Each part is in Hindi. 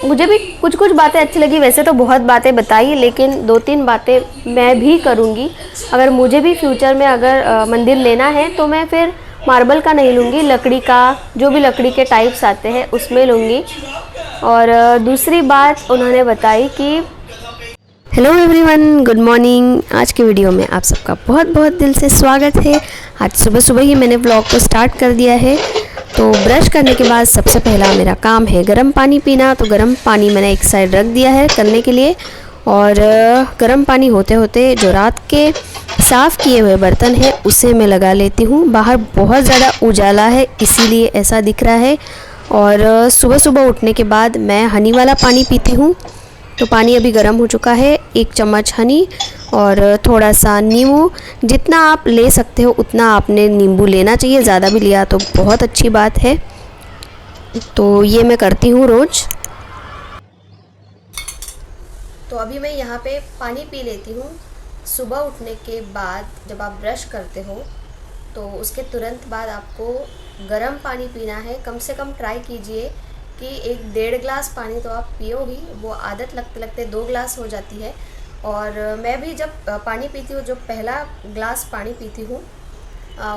मुझे भी कुछ कुछ बातें अच्छी लगी। वैसे तो बहुत बातें बताई, लेकिन 2-3 बातें मैं भी करूँगी। अगर मुझे भी फ्यूचर में अगर मंदिर लेना है तो मैं फिर मार्बल का नहीं लूँगी, लकड़ी का, जो भी लकड़ी के टाइप्स आते हैं उसमें लूँगी। और दूसरी बात उन्होंने बताई कि हेलो एवरीवन, गुड मॉर्निंग। आज के वीडियो में आप सबका बहुत बहुत दिल से स्वागत है। आज सुबह सुबह ही मैंने व्लॉग को स्टार्ट कर दिया है। तो ब्रश करने के बाद सबसे पहला मेरा काम है गर्म पानी पीना। तो गर्म पानी मैंने एक साइड रख दिया है करने के लिए, और गर्म पानी होते होते जो रात के साफ़ किए हुए बर्तन हैं उसे मैं लगा लेती हूँ। बाहर बहुत ज़्यादा उजाला है इसीलिए ऐसा दिख रहा है। और सुबह सुबह उठने के बाद मैं हनी वाला पानी पीती हूँ। तो पानी अभी गर्म हो चुका है। 1 चम्मच हनी और थोड़ा सा नींबू, जितना आप ले सकते हो उतना आपने नींबू लेना चाहिए, ज़्यादा भी लिया तो बहुत अच्छी बात है। तो ये मैं करती हूँ रोज़। तो अभी मैं यहाँ पे पानी पी लेती हूँ। सुबह उठने के बाद जब आप ब्रश करते हो तो उसके तुरंत बाद आपको गर्म पानी पीना है। कम से कम ट्राई कीजिए कि 1-1.5 गिलास पानी तो आप पियो ही। वो आदत लगते लगते 2 गिलास हो जाती है। और मैं भी जब पानी पीती हूँ, जो पहला गिलास पानी पीती हूँ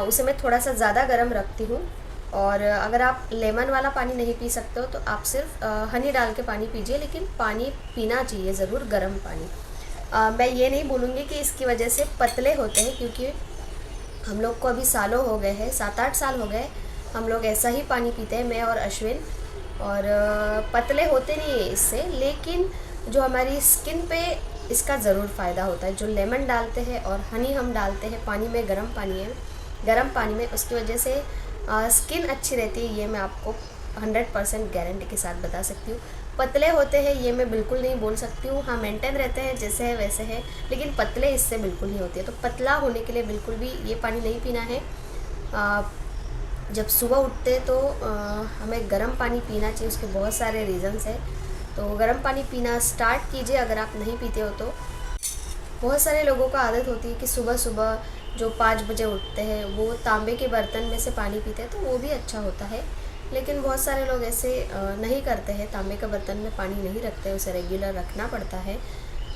उसे मैं थोड़ा सा ज़्यादा गर्म रखती हूँ। और अगर आप लेमन वाला पानी नहीं पी सकते हो तो आप सिर्फ हनी डाल के पानी पीजिए, लेकिन पानी पीना चाहिए ज़रूर गर्म पानी। मैं ये नहीं बोलूँगी कि इसकी वजह से पतले होते हैं, क्योंकि हम लोग को अभी सालों हो गए हैं, 7-8 साल हो गए हम लोग ऐसा ही पानी पीते हैं, मैं और अश्विन। और पतले होते नहीं है इससे, लेकिन जो हमारी स्किन पे इसका ज़रूर फ़ायदा होता है। जो लेमन डालते हैं और हनी हम डालते हैं पानी में, गर्म पानी है, गर्म पानी में, उसकी वजह से स्किन अच्छी रहती है। ये मैं आपको 100% गारंटी के साथ बता सकती हूँ। पतले होते हैं ये मैं बिल्कुल नहीं बोल सकती हूँ। हाँ, मेंटेन रहते हैं, जैसे है वैसे है, लेकिन पतले इससे बिल्कुल नहीं होते हैं। तो पतला होने के लिए बिल्कुल भी ये पानी नहीं पीना है। जब सुबह उठते तो हमें गर्म पानी पीना चाहिए। उसके बहुत सारे रीज़न्स हैं। तो गर्म पानी पीना स्टार्ट कीजिए अगर आप नहीं पीते हो तो। बहुत सारे लोगों को आदत होती है कि सुबह सुबह जो 5 बजे उठते हैं वो तांबे के बर्तन में से पानी पीते हैं, तो वो भी अच्छा होता है। लेकिन बहुत सारे लोग ऐसे नहीं करते हैं, तांबे का बर्तन में पानी नहीं रखते, उसे रेगुलर रखना पड़ता है।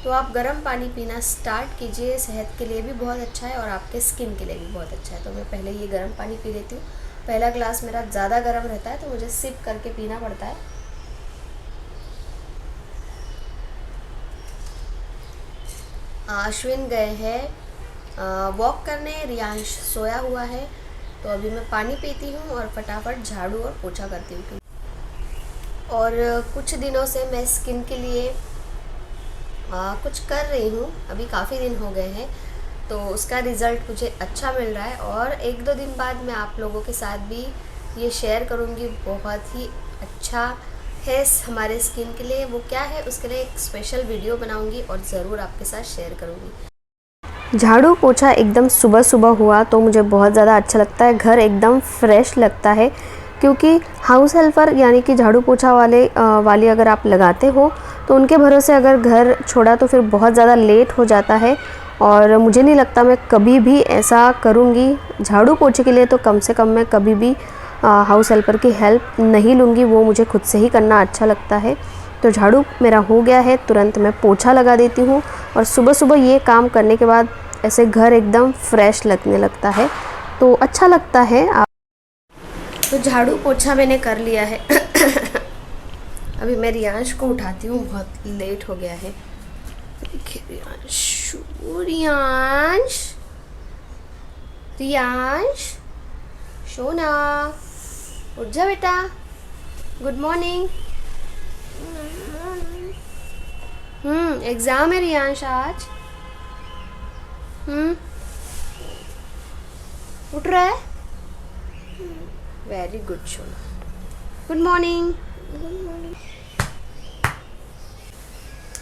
तो आप गर्म पानी पीना स्टार्ट कीजिए। सेहत के लिए भी बहुत अच्छा है और आपके स्किन के लिए भी बहुत अच्छा है। तो मैं पहले ये गर्म पानी पी लेती हूँ। पहला गिलास मेरा ज़्यादा गर्म रहता है तो मुझे सिप करके पीना पड़ता है। अश्विन गए हैं वॉक करने, रियांश सोया हुआ है। तो अभी मैं पानी पीती हूँ और फटाफट झाड़ू और पोछा करती हूँ। और कुछ दिनों से मैं स्किन के लिए कुछ कर रही हूँ, अभी काफ़ी दिन हो गए हैं, तो उसका रिज़ल्ट मुझे अच्छा मिल रहा है। और 1-2 दिन बाद मैं आप लोगों के साथ भी ये शेयर करूँगी। बहुत ही अच्छा है हमारे स्किन के लिए। वो क्या है उसके लिए एक स्पेशल वीडियो बनाऊँगी और ज़रूर आपके साथ शेयर करूँगी। झाड़ू पोछा एकदम सुबह सुबह हुआ तो मुझे बहुत ज़्यादा अच्छा लगता है। घर एकदम फ्रेश लगता है, क्योंकि हाउस हेल्पर यानी कि झाड़ू पोछा वाली अगर आप लगाते हो तो उनके भरोसे अगर घर छोड़ा तो फिर बहुत ज़्यादा लेट हो जाता है। और मुझे नहीं लगता मैं कभी भी ऐसा करूँगी। झाड़ू पोछे के लिए तो कम से कम मैं कभी भी हाउस हेल्पर की हेल्प नहीं लूँगी, वो मुझे खुद से ही करना अच्छा लगता है। तो झाड़ू मेरा हो गया है, तुरंत मैं पोछा लगा देती हूँ। और सुबह सुबह ये काम करने के बाद ऐसे घर एकदम फ्रेश लगने लगता है, तो अच्छा लगता है। तो झाड़ू पोछा मैंने कर लिया है। अभी मैं रियांश को उठाती हूँ, बहुत लेट हो गया है। देखिए रियांश, रियांश सोना, उठ जा बेटा, गुड मॉर्निंग। एग्ज़ाम है रियांश आज। उठ रहा है, वेरी गुड सोना, गुड मॉर्निंग।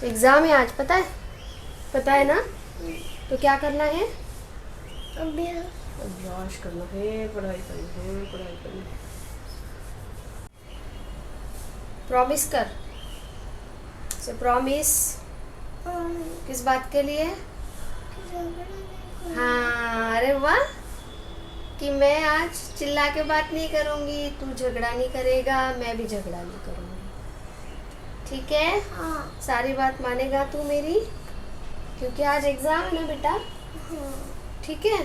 एग्ज़ाम है आज, पता है ना? तो क्या करना है? अभ्यास करना है, पढ़ाई करनी है। प्रॉमिस कर से, प्रॉमिस किस बात के लिए? हाँ, अरे वाह, कि मैं आज चिल्ला के बात नहीं करूँगी, तू झगड़ा नहीं करेगा, मैं भी झगड़ा नहीं करूँगी। ठीक है? हाँ। सारी बात मानेगा तू मेरी, क्योंकि आज एग्जाम है ना बेटा। ठीक है?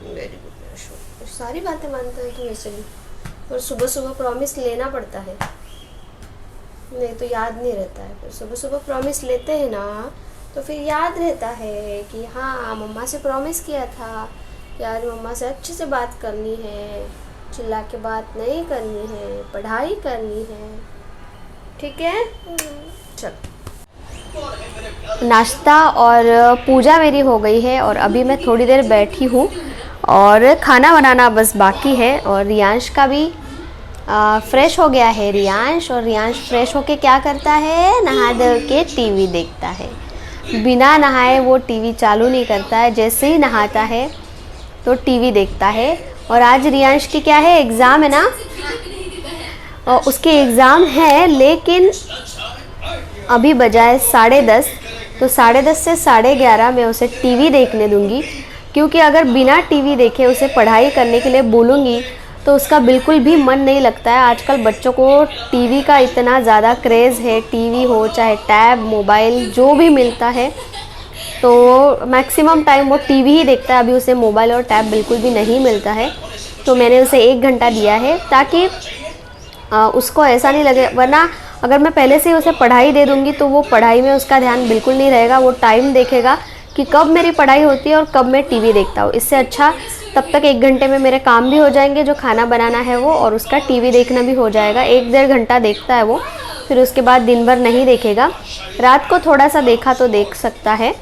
Very good. सारी बातें मानता है तू ऐसे भी, और सुबह सुबह प्रॉमिस लेना पड़ता है, नहीं तो याद नहीं रहता है। फिर सुबह सुबह प्रॉमिस लेते हैं ना तो फिर याद रहता है कि हाँ मम्मा से प्रॉमिस किया था कि आज मम्मा से अच्छे से बात करनी है, चिल्ला के बात नहीं करनी है, पढ़ाई करनी है। ठीक है? चल। नाश्ता और पूजा मेरी हो गई है और अभी मैं थोड़ी देर बैठी हूँ और खाना बनाना बस बाकी है। और रियांश का भी फ्रेश हो गया है रियांश, और रियांश फ्रेश होके क्या करता है, नहा धो के टीवी देखता है। बिना नहाए वो टीवी चालू नहीं करता है, जैसे ही नहाता है तो टीवी देखता है। और आज रियांश की क्या है, एग्ज़ाम है ना, और उसके एग्ज़ाम है, लेकिन अभी बजाए 10:30, तो 10:30 से 11:30 मैं उसे टीवी देखने दूंगी, क्योंकि अगर बिना टीवी देखे उसे पढ़ाई करने के लिए बोलूँगी तो उसका बिल्कुल भी मन नहीं लगता है। आजकल बच्चों को टीवी का इतना ज़्यादा क्रेज़ है, टीवी हो चाहे टैब, मोबाइल, जो भी मिलता है तो मैक्सिमम टाइम वो टीवी ही देखता है। अभी उसे मोबाइल और टैब बिल्कुल भी नहीं मिलता है, तो मैंने उसे 1 घंटा दिया है ताकि उसको ऐसा नहीं लगे। वरना अगर मैं पहले से ही उसे पढ़ाई दे दूँगी तो वो पढ़ाई में उसका ध्यान बिल्कुल नहीं रहेगा। वो टाइम देखेगा कि कब मेरी पढ़ाई होती है और कब मैं टीवी देखता हूँ। इससे अच्छा तब तक 1 घंटे में मेरे काम भी हो जाएंगे, जो खाना बनाना है वो, और उसका टीवी देखना भी हो जाएगा। 1-1.5 घंटा देखता है वो, फिर उसके बाद दिन भर नहीं देखेगा। रात को थोड़ा सा देखा तो देख सकता है,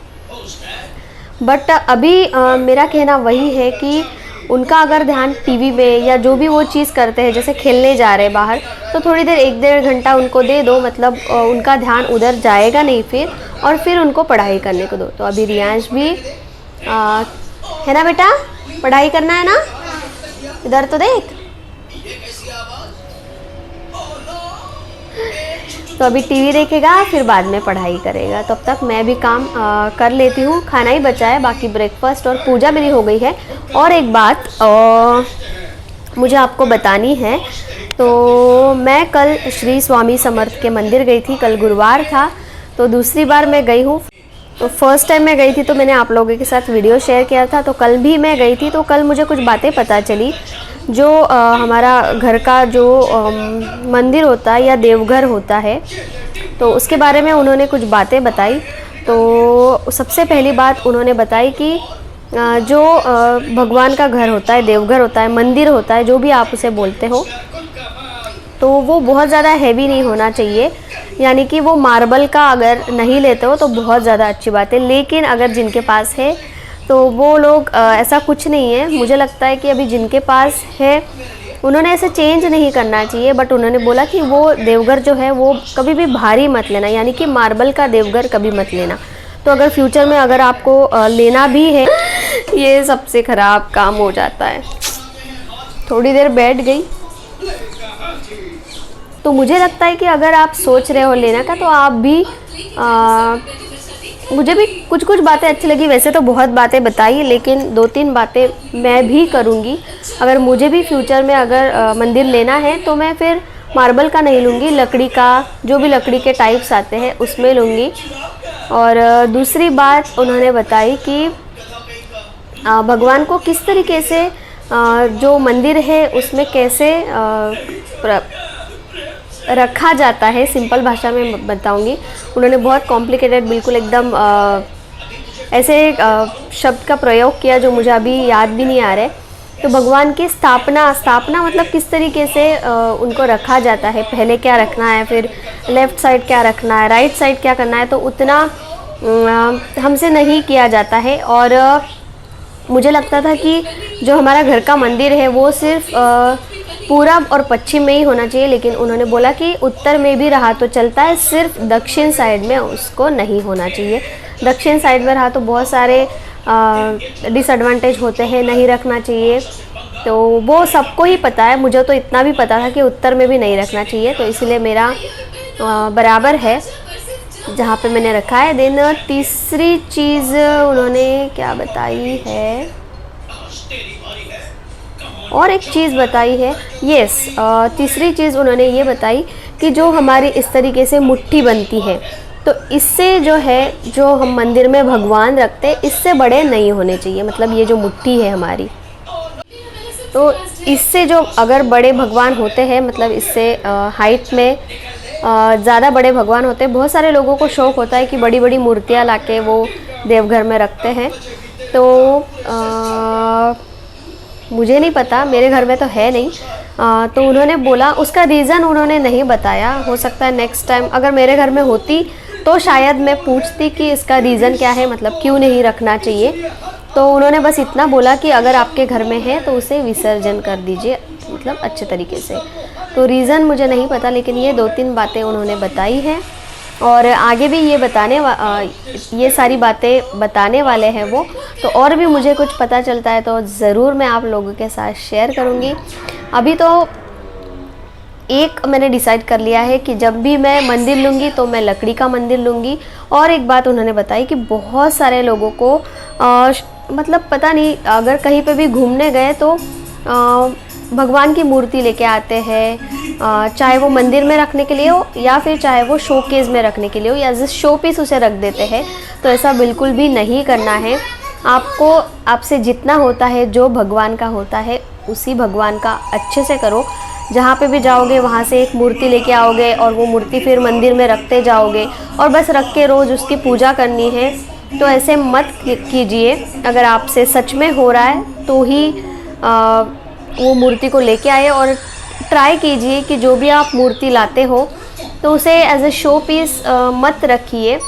बट अभी मेरा कहना वही है कि उनका अगर ध्यान टीवी में या जो भी वो चीज़ करते हैं, जैसे खेलने जा रहे हैं बाहर, तो थोड़ी देर 1-1.5 घंटा उनको दे दो, मतलब उनका ध्यान उधर जाएगा नहीं फिर, और फिर उनको पढ़ाई करने को दो। तो अभी रियांश भी है ना बेटा, पढ़ाई करना है ना, इधर तो देख। तो अभी टीवी देखेगा, फिर बाद में पढ़ाई करेगा। तब तक मैं भी काम कर लेती हूँ। खाना ही बचा है, बाकी ब्रेकफास्ट और पूजा मेरी हो गई है। और एक बात मुझे आपको बतानी है, तो मैं कल श्री स्वामी समर्थ के मंदिर गई थी। कल गुरुवार था, तो दूसरी बार मैं गई हूँ। तो फर्स्ट टाइम मैं गई थी तो मैंने आप लोगों के साथ वीडियो शेयर किया था। तो कल भी मैं गई थी, तो कल मुझे कुछ बातें पता चली। जो हमारा घर का जो मंदिर होता है या देवघर होता है, तो उसके बारे में उन्होंने कुछ बातें बताई। तो सबसे पहली बात उन्होंने बताई कि जो भगवान का घर होता है, देवघर होता है, मंदिर होता है, जो भी आप उसे बोलते हो, तो वो बहुत ज़्यादा हैवी नहीं होना चाहिए। यानी कि वो मार्बल का अगर नहीं लेते हो तो बहुत ज़्यादा अच्छी बात है, लेकिन अगर जिनके पास है तो वो लोग ऐसा कुछ नहीं है। मुझे लगता है कि अभी जिनके पास है उन्होंने ऐसे चेंज नहीं करना चाहिए, बट उन्होंने बोला कि वो देवघर जो है वो कभी भी भारी मत लेना, यानी कि मार्बल का देवघर कभी मत लेना। तो अगर फ्यूचर में अगर आपको लेना भी है, ये सबसे ख़राब काम हो जाता है। थोड़ी देर बैठ गई, तो मुझे लगता है कि अगर आप सोच रहे हो लेना का, तो आप भी मुझे भी कुछ कुछ बातें अच्छी लगी। वैसे तो बहुत बातें बताई, लेकिन 2-3 बातें मैं भी करूँगी। अगर मुझे भी फ्यूचर में अगर मंदिर लेना है तो मैं फिर मार्बल का नहीं लूँगी, लकड़ी का, जो भी लकड़ी के टाइप्स आते हैं उसमें लूँगी। और दूसरी बात उन्होंने बताई कि भगवान को किस तरीके से जो मंदिर है उसमें कैसे रखा जाता है। सिंपल भाषा में बताऊंगी। उन्होंने बहुत कॉम्प्लिकेटेड, बिल्कुल एकदम ऐसे शब्द का प्रयोग किया जो मुझे अभी याद भी नहीं आ रहा है। तो भगवान की स्थापना मतलब किस तरीके से उनको रखा जाता है, पहले क्या रखना है, फिर लेफ़्ट साइड क्या रखना है, राइट साइड क्या करना है, तो उतना हमसे नहीं किया जाता है। और मुझे लगता था कि जो हमारा घर का मंदिर है वो सिर्फ पूरब और पश्चिम में ही होना चाहिए, लेकिन उन्होंने बोला कि उत्तर में भी रहा तो चलता है, सिर्फ दक्षिण साइड में उसको नहीं होना चाहिए। दक्षिण साइड में रहा तो बहुत सारे डिसएडवांटेज होते हैं, नहीं रखना चाहिए। तो वो सबको ही पता है, मुझे तो इतना भी पता था कि उत्तर में भी नहीं रखना चाहिए, तो इसलिए मेरा बराबर है जहाँ पे मैंने रखा है। देन तीसरी चीज़ उन्होंने क्या बताई है, और एक चीज़ बताई है, तीसरी चीज़ उन्होंने ये बताई कि जो हमारी इस तरीके से मुट्ठी बनती है, तो इससे जो है, जो हम मंदिर में भगवान रखते हैं, इससे बड़े नहीं होने चाहिए। मतलब ये जो मुट्ठी है हमारी, तो इससे जो अगर बड़े भगवान होते हैं, मतलब इससे हाइट में ज़्यादा बड़े भगवान होते हैं। बहुत सारे लोगों को शौक़ होता है कि बड़ी बड़ी मूर्तियाँ लाके वो देवघर में रखते हैं। तो मुझे नहीं पता, मेरे घर में तो है नहीं। तो उन्होंने बोला, उसका रीज़न उन्होंने नहीं बताया। हो सकता है नेक्स्ट टाइम अगर मेरे घर में होती तो शायद मैं पूछती कि इसका रीज़न क्या है, मतलब क्यों नहीं रखना चाहिए। तो उन्होंने बस इतना बोला कि अगर आपके घर में है तो उसे विसर्जन कर दीजिए, मतलब अच्छे तरीके से। तो रीज़न मुझे नहीं पता, लेकिन ये 2-3 बातें उन्होंने बताई हैं और आगे भी ये ये सारी बातें बताने वाले हैं वो। तो और भी मुझे कुछ पता चलता है तो ज़रूर मैं आप लोगों के साथ शेयर करूँगी। अभी तो एक मैंने डिसाइड कर लिया है कि जब भी मैं मंदिर लूँगी तो मैं लकड़ी का मंदिर लूँगी। और एक बात उन्होंने बताई कि बहुत सारे लोगों को मतलब पता नहीं, अगर कहीं पे भी घूमने गए तो भगवान की मूर्ति लेके आते हैं, चाहे वो मंदिर में रखने के लिए हो या फिर चाहे वो शोकेस में रखने के लिए हो, या जस्ट शो पीस उसे रख देते हैं। तो ऐसा बिल्कुल भी नहीं करना है। आपको आपसे जितना होता है, जो भगवान का होता है, उसी भगवान का अच्छे से करो। जहाँ पे भी जाओगे वहाँ से एक मूर्ति लेके आओगे और वो मूर्ति फिर मंदिर में रखते जाओगे और बस रख के रोज़ उसकी पूजा करनी है। तो ऐसे मत कीजिए। अगर आपसे सच में हो रहा है तो ही वो मूर्ति को लेके आए और ट्राई कीजिए कि जो भी आप मूर्ति लाते हो तो उसे एज ए शो पीस मत रखिए।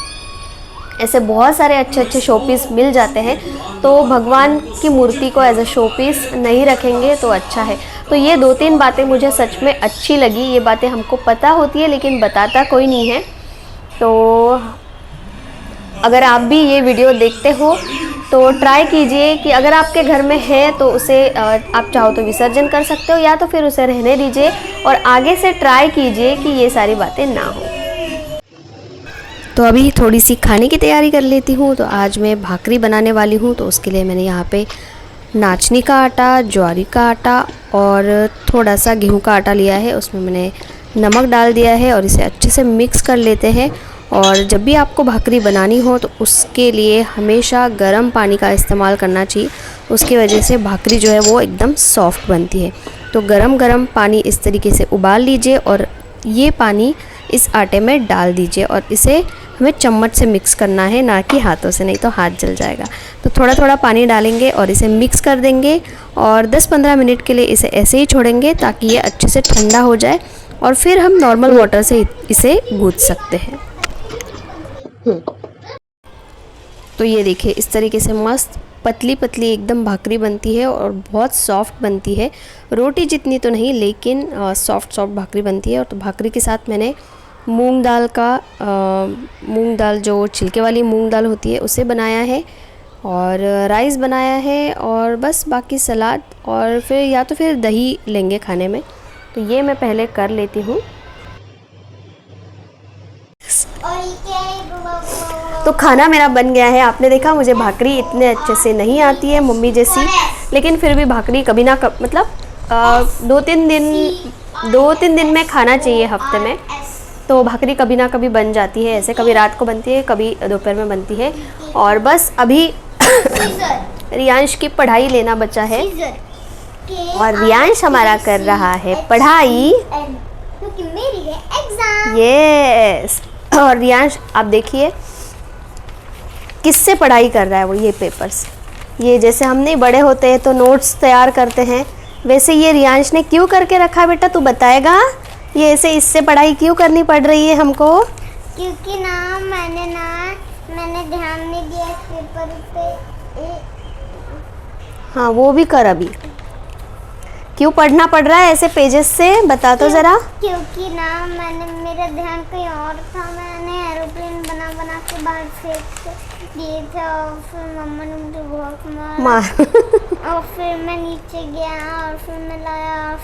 ऐसे बहुत सारे अच्छे अच्छे शो पीस मिल जाते हैं, तो भगवान की मूर्ति को एज ए शो पीस नहीं रखेंगे तो अच्छा है। तो ये 2-3 बातें मुझे सच में अच्छी लगी। ये बातें हमको पता होती है लेकिन बताता कोई नहीं है। तो अगर आप भी ये वीडियो देखते हो तो ट्राई कीजिए कि अगर आपके घर में है तो उसे आप चाहो तो विसर्जन कर सकते हो, या तो फिर उसे रहने दीजिए और आगे से ट्राई कीजिए कि ये सारी बातें ना हो। तो अभी थोड़ी सी खाने की तैयारी कर लेती हूँ। तो आज मैं भाकरी बनाने वाली हूँ। तो उसके लिए मैंने यहाँ पे नाचनी का आटा, ज्वारी का आटा और थोड़ा सा गेहूँ का आटा लिया है। उसमें मैंने नमक डाल दिया है और इसे अच्छे से मिक्स कर लेते हैं। और जब भी आपको भाकरी बनानी हो तो उसके लिए हमेशा गर्म पानी का इस्तेमाल करना चाहिए। उसकी वजह से भाकरी जो है वो एकदम सॉफ्ट बनती है। तो गरम पानी इस तरीके से उबाल लीजिए और ये पानी इस आटे में डाल दीजिए और इसे हमें चम्मच से मिक्स करना है, ना कि हाथों से, नहीं तो हाथ जल जाएगा। तो थोड़ा थोड़ा पानी डालेंगे और इसे मिक्स कर देंगे और 10-15 मिनट के लिए इसे ऐसे ही छोड़ेंगे ताकि ये अच्छे से ठंडा हो जाए और फिर हम नॉर्मल वाटर से इसे गूँथ सकते हैं। तो ये देखिए, इस तरीके से मस्त पतली पतली एकदम भाकरी बनती है और बहुत सॉफ्ट बनती है। रोटी जितनी तो नहीं, लेकिन सॉफ्ट भाकरी बनती है। और तो भाकरी के साथ मैंने मूंग दाल जो छिलके वाली मूंग दाल होती है उसे बनाया है और राइस बनाया है और बस बाकी सलाद और फिर या तो फिर दही लेंगे खाने में। तो ये मैं पहले कर लेती हूँ। तो खाना मेरा बन गया है। आपने देखा मुझे भाकरी इतने अच्छे से नहीं आती है मम्मी जैसी, लेकिन फिर भी भाकरी कभी ना मतलब 2-3 दिन में खाना चाहिए हफ्ते में। तो भाकरी कभी ना कभी बन जाती है ऐसे, कभी रात को बनती है, कभी दोपहर में बनती है। और बस अभी रियांश की पढ़ाई लेना बचा है और रियांश हमारा कर रहा है पढ़ाई। यस, और रियांश आप देखिए किससे पढ़ाई कर रहा है वो। ये पेपर्स, ये जैसे हम नहीं बड़े होते हैं तो नोट्स तैयार करते हैं, वैसे ये रियांश ने क्यों करके रखा है बेटा, तू बताएगा? ये ऐसे इससे पढ़ाई क्यों करनी पड़ रही है हमको? क्योंकि मैंने ध्यान नहीं दिया पेपर पे। हाँ, वो भी कर। अभी क्यों पढ़ना पड़ रहा है ऐसे पेजेस से, बता तो ज़रा। क्योंकि मेरा ध्यान कहीं और था। मैंने एरोप्लेन बना के बाहर फेंक दिए थे और फिर मम्मा ने मुझे बहुत मारा और फिर मैं नीचे गया और फिर मैं लाया और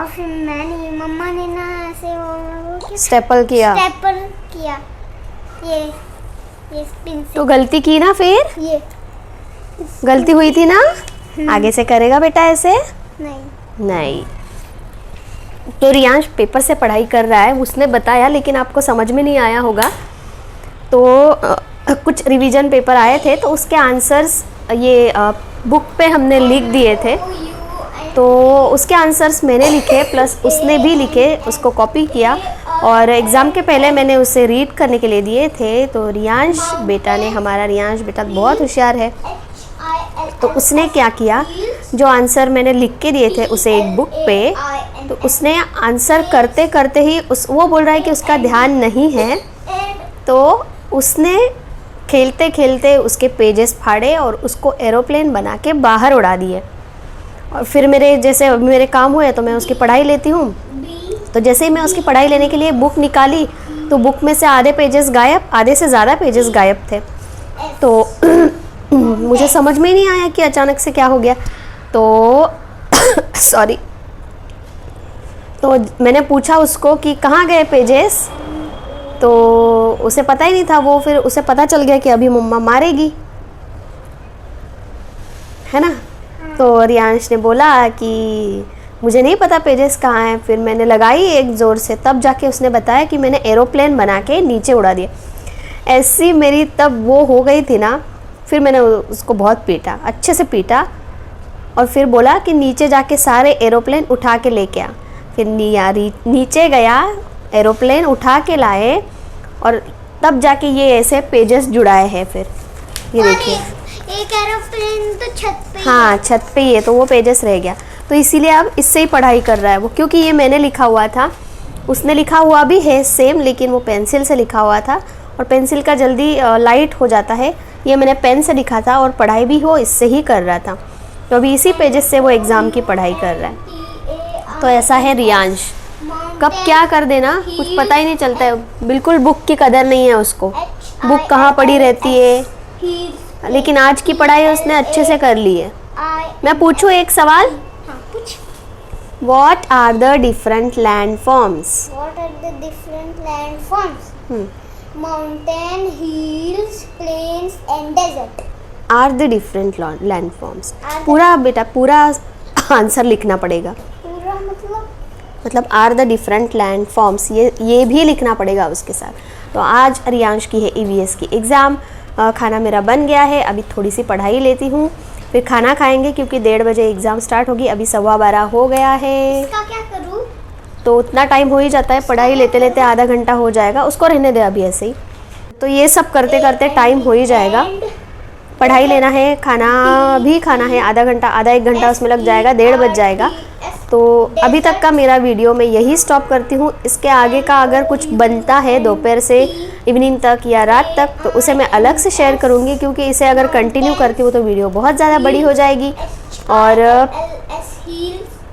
फिर मैंने मम्मा ने ना ऐसे स्टेपल किया ये स्पिन से। तो गलती की ना, फिर ये गलती हुई थी ना। आगे से करेगा बेटा ऐसे? नहीं। तो रियांश पेपर से पढ़ाई कर रहा है, उसने बताया, लेकिन आपको समझ में नहीं आया होगा। तो कुछ रिवीजन पेपर आए थे तो उसके आंसर्स ये बुक पे हमने लिख दिए थे, तो उसके आंसर्स मैंने लिखे प्लस उसने भी लिखे, उसको कॉपी किया और एग्ज़ाम के पहले मैंने उसे रीड करने के लिए दिए थे। तो रियांश बेटा ने, हमारा रियांश बेटा बहुत होशियार है, तो उसने क्या किया, जो आंसर मैंने लिख के दिए थे उसे एक बुक पे, तो उसने आंसर करते करते ही वो बोल रहा है कि उसका ध्यान नहीं है, तो उसने खेलते खेलते उसके पेजेस फाड़े और उसको एरोप्लेन बना के बाहर उड़ा दिए। और फिर मेरे काम हुए तो मैं उसकी पढ़ाई लेती हूँ, तो जैसे ही मैं उसकी पढ़ाई लेने के लिए बुक निकाली तो बुक में से आधे पेजेस गायब, आधे से ज़्यादा पेजेस गायब थे। तो मुझे समझ में नहीं आया कि अचानक से क्या हो गया। तो सॉरी, तो मैंने पूछा उसको कि कहाँ गए पेजेस, तो उसे पता ही नहीं था। वो फिर उसे पता चल गया कि अभी मम्मा मारेगी, है ना। तो रियांश ने बोला कि मुझे नहीं पता पेजेस कहाँ हैं। फिर मैंने लगाई एक ज़ोर से, तब जाके उसने बताया कि मैंने एरोप्लेन बना के नीचे उड़ा दिया। ऐसी मेरी तब वो हो गई थी ना, फिर मैंने उसको बहुत पीटा, अच्छे से पीटा, और फिर बोला कि नीचे जाके सारे एरोप्लेन उठा के लेके आ। फिर नीचे गया, एरोप्लेन उठा के लाए और तब जाके ये ऐसे पेजेस जुड़ाए हैं। फिर ये देखिए, एक एरोप्लेन तो छत पे, हाँ छत पे ही है, तो वो पेजेस रह गया। तो इसीलिए अब इससे ही पढ़ाई कर रहा है वो, क्योंकि ये मैंने लिखा हुआ था, उसने लिखा हुआ भी है सेम, लेकिन वो पेंसिल से लिखा हुआ था और पेंसिल का जल्दी लाइट हो जाता है। ये मैंने पेन से लिखा था और पढ़ाई भी हो इससे ही कर रहा था, तो अभी इसी पेजेस से वो एग्ज़ाम की पढ़ाई कर रहा है। तो ऐसा है रियांश, कब क्या कर देना कुछ पता ही नहीं चलता है, बिल्कुल बुक की कदर नहीं है उसको, बुक कहाँ पड़ी रहती है। लेकिन आज की पढ़ाई उसने अच्छे से कर ली है। मैं पूछूं एक सवाल, What are the different landforms? What are the different landforms? Mountain, hills, plains and desert. Are the different landforms? पूरा बेटा पूरा आंसर लिखना पड़ेगा। पूरा मतलब are the different landforms, ये भी लिखना पड़ेगा उसके साथ। तो आज रियांश की है EVS की एग्ज़ाम। खाना मेरा बन गया है, अभी थोड़ी सी पढ़ाई लेती हूँ, फिर खाना खाएंगे क्योंकि 1:30 बजे एग्ज़ाम स्टार्ट होगी। अभी 12:15 हो गया है। इसका क्या करूँ? तो उतना टाइम हो ही जाता है, पढ़ाई लेते लेते आधा घंटा हो जाएगा, उसको रहने दे अभी ऐसे ही। तो ये सब करते करते टाइम हो ही जाएगा। पढ़ाई लेना है, खाना भी खाना है, आधा एक घंटा उसमें लग जाएगा, 1:30 बज जाएगा। तो अभी तक का मेरा वीडियो मैं यही स्टॉप करती हूँ। इसके आगे का अगर कुछ बनता है दोपहर से इवनिंग तक या रात तक, तो उसे मैं अलग से शेयर करूँगी, क्योंकि इसे अगर कंटिन्यू करती हूँ तो वीडियो बहुत ज़्यादा बड़ी हो जाएगी। और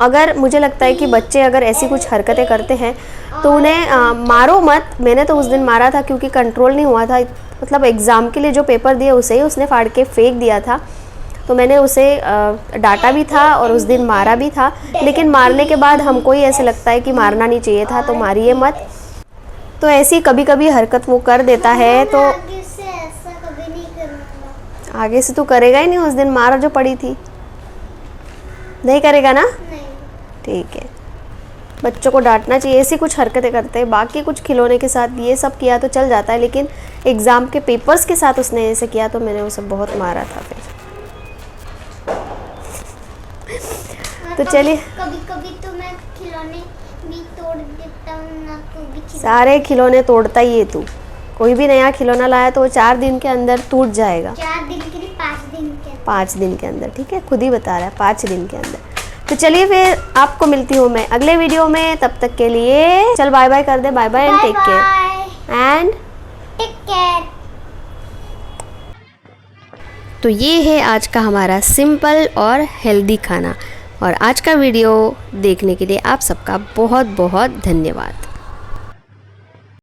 अगर मुझे लगता है कि बच्चे अगर ऐसी कुछ हरकतें करते हैं तो उन्हें मारो मत। मैंने तो उस दिन मारा था क्योंकि कंट्रोल नहीं हुआ था, मतलब एग्ज़ाम के लिए जो पेपर दिए उसे ही उसने फाड़ के फेंक दिया था, तो मैंने उसे डांटा भी था और उस दिन मारा भी था। लेकिन मारने के बाद हमको ही ऐसे लगता है कि मारना नहीं चाहिए था, तो मारिए मत। तो ऐसी कभी कभी हरकत वो कर देता है, तो आगे से ऐसा कभी नहीं करूँगा। आगे से तो करेगा ही नहीं। उस दिन मार जो पड़ी थी, नहीं करेगा ना? नहीं। ठीक है, बच्चों को डांटना चाहिए, ऐसी कुछ हरकतें करते हैं। बाकी कुछ खिलौने के साथ ये सब किया तो चल जाता है, लेकिन एग्ज़ाम के पेपर्स के साथ उसने ऐसे किया तो मैंने उसे बहुत मारा था फिर। तो चलिए, कभी कभी तो मैं खिलौने भी तोड़ देता हूँ ना, तो भी सारे खिलौने तोड़ता ही है तू। कोई भी नया खिलौना लाया तो वो 4 दिन के अंदर टूट जाएगा। 4 दिन के लिए 5 दिन के 5 दिन के अंदर, ठीक है, खुद ही बता रहा है 5 दिन के अंदर। तो चलिए फिर आपको मिलती हूँ मैं अगले वीडियो में, तब तक के लिए चल बाय बाय कर दे। Bye bye and take care and take care. तो ये है आज का हमारा सिंपल और हेल्दी खाना, और आज का वीडियो देखने के लिए आप सबका बहुत बहुत धन्यवाद।